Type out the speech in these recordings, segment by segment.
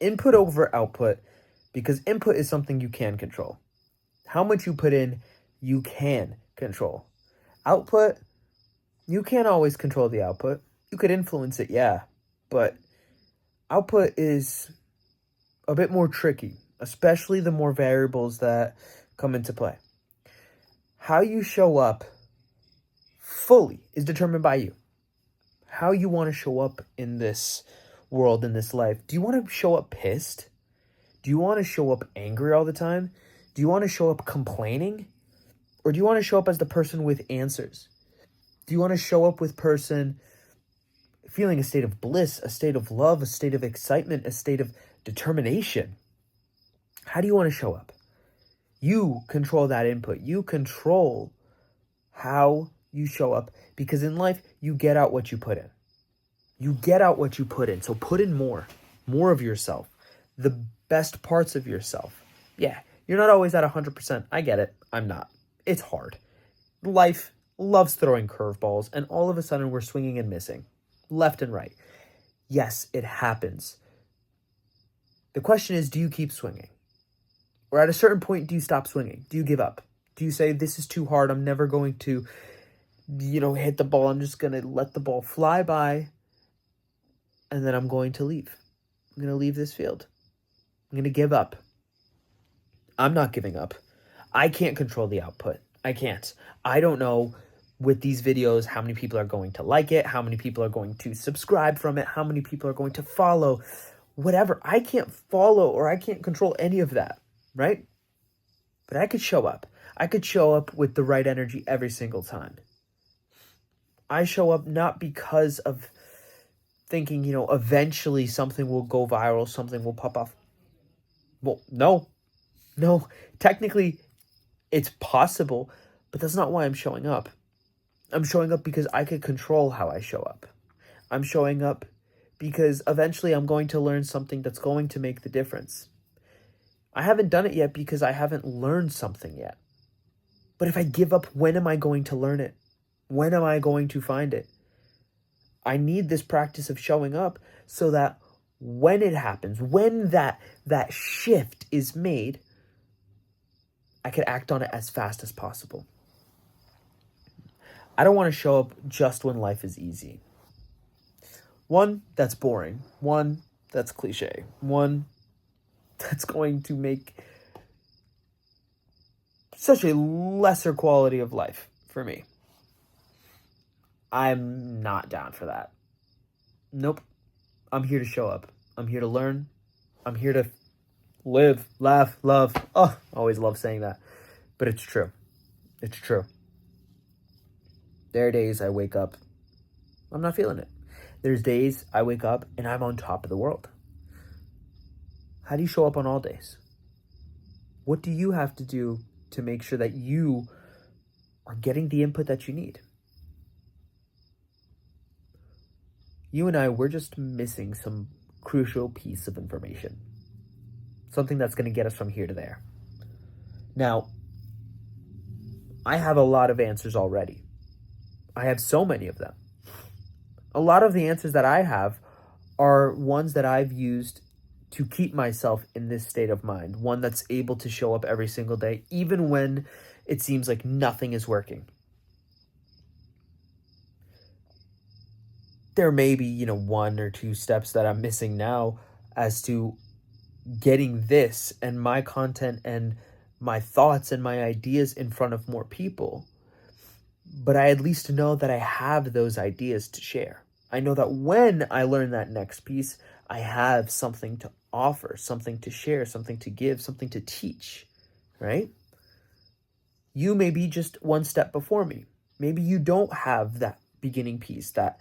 Input over output, because input is something you can control. How much you put in, you can control. Output, you can't always control the output. You could influence it, yeah, but output is a bit more tricky, especially the more variables that come into play. How you show up fully is determined by you. How you want to show up in this world, in this life. Do you want to show up pissed? Do you want to show up angry all the time? Do you want to show up complaining? Or do you want to show up as the person with answers? Do you want to show up with person feeling a state of bliss, a state of love, a state of excitement, a state of determination? How do you want to show up? You control that input. You control how you show up, because in life, you get out what you put in. You get out what you put in. So put in more of yourself, the best parts of yourself. Yeah, you're not always at 100%. I get it. I'm not. It's hard. Life loves throwing curveballs, and all of a sudden we're swinging and missing, left and right. Yes, it happens. The question is, do you keep swinging? Or at a certain point, do you stop swinging? Do you give up? Do you say, this is too hard, I'm never going to, hit the ball, I'm just going to let the ball fly by, and then I'm going to leave. I'm going to leave this field. I'm going to give up. I'm not giving up. I can't control the output. I can't. I don't know with these videos how many people are going to like it, how many people are going to subscribe from it, how many people are going to follow, whatever. I can't follow or I can't control any of that, right? But I could show up. I could show up with the right energy every single time. I show up not because of thinking, eventually something will go viral, something will pop off. Well, no. Technically, it's possible, but that's not why I'm showing up. I'm showing up because I could control how I show up. I'm showing up because eventually I'm going to learn something that's going to make the difference. I haven't done it yet because I haven't learned something yet. But if I give up, when am I going to learn it? When am I going to find it? I need this practice of showing up so that when it happens, when that shift is made, I can act on it as fast as possible. I don't want to show up just when life is easy. One, that's boring. One, that's cliche. One, that's going to make such a lesser quality of life for me. I'm not down for that. Nope. I'm here to show up. I'm here to learn. I'm here to live, laugh, love. Oh, I always love saying that. But it's true. It's true. There are days I wake up, I'm not feeling it. There's days I wake up and I'm on top of the world. How do you show up on all days? What do you have to do to make sure that you are getting the input that you need? You and I, we're just missing some crucial piece of information. Something that's going to get us from here to there. Now, I have a lot of answers already. I have so many of them. A lot of the answers that I have are ones that I've used to keep myself in this state of mind. One that's able to show up every single day, even when it seems like nothing is working. There may be, one or two steps that I'm missing now as to getting this and my content and my thoughts and my ideas in front of more people. But I at least know that I have those ideas to share. I know that when I learn that next piece, I have something to offer, something to share, something to give, something to teach, right? You may be just one step before me. Maybe you don't have that beginning piece, that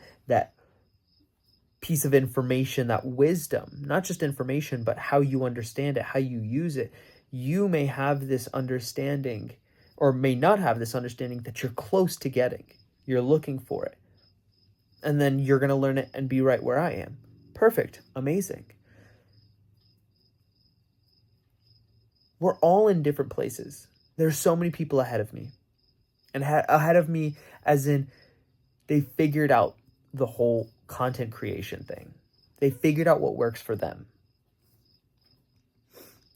piece of information, that wisdom, not just information, but how you understand it, how you use it. You may have this understanding or may not have this understanding that you're close to getting. You're looking for it. And then you're going to learn it and be right where I am. Perfect. Amazing. We're all in different places. There's so many people ahead of me. And ahead of me as in they figured out the whole content creation thing. They figured out what works for them.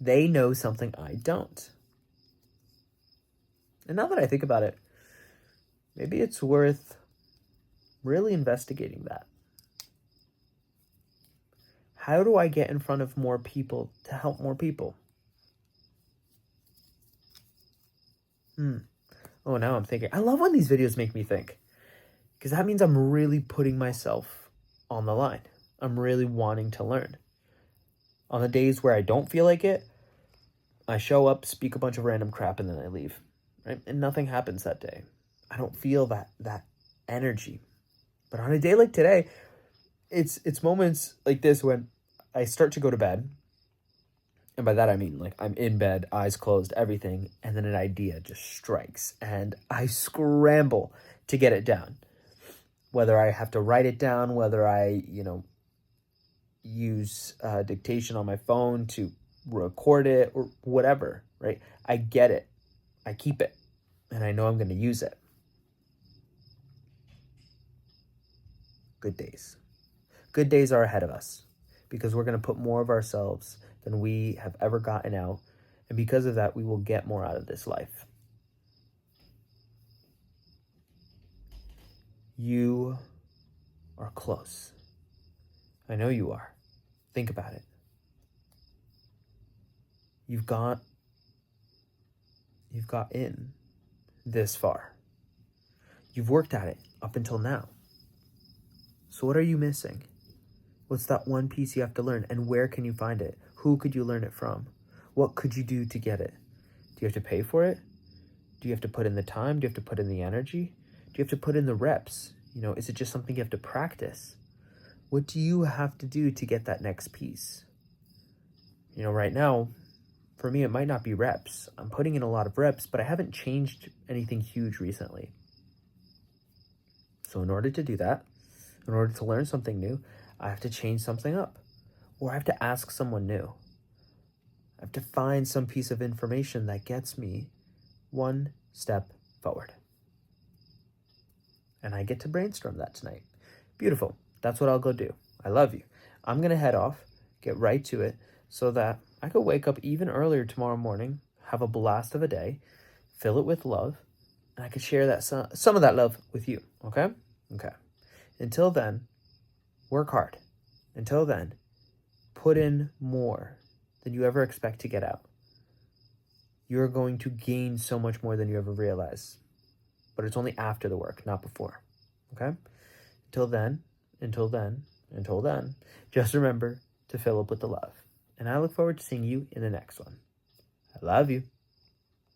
They know something I don't. And now that I think about it, maybe it's worth really investigating that. How do I get in front of more people to help more people? Oh, now I'm thinking. I love when these videos make me think, because that means I'm really putting myself on the line. I'm really wanting to learn. On the days where I don't feel like it, I show up, speak a bunch of random crap, and then I leave, right? And nothing happens that day. I don't feel that energy. But on a day like today, it's moments like this when I start to go to bed. And by that I mean, like, I'm in bed, eyes closed, everything, and then an idea just strikes, and I scramble to get it down. Whether I have to write it down, whether I, use dictation on my phone to record it, or whatever, right? I get it. I keep it, and I know I'm going to use it. Good days. Good days are ahead of us, because we're going to put more of ourselves than we have ever gotten out. And because of that, we will get more out of this life. You are close. I know you are. Think about it. You've got in this far. You've worked at it up until now. So what are you missing? What's that one piece you have to learn? And where can you find it? Who could you learn it from? What could you do to get it? Do you have to pay for it? Do you have to put in the time? Do you have to put in the energy? Do you have to put in the reps? Is it just something you have to practice? What do you have to do to get that next piece? Right now, for me, it might not be reps. I'm putting in a lot of reps, but I haven't changed anything huge recently. So in order to do that, in order to learn something new, I have to change something up, or I have to ask someone new. I have to find some piece of information that gets me one step forward. And I get to brainstorm that tonight. Beautiful. That's what I'll go do. I love you. I'm going to head off, get right to it, so that I could wake up even earlier tomorrow morning, have a blast of a day, fill it with love, and I could share that some of that love with you. Okay? Okay. Until then, work hard. Until then, put in more than you ever expect to get out. You're going to gain so much more than you ever realize. But it's only after the work, not before. Okay? Until then, just remember to fill up with the love. And I look forward to seeing you in the next one. I love you.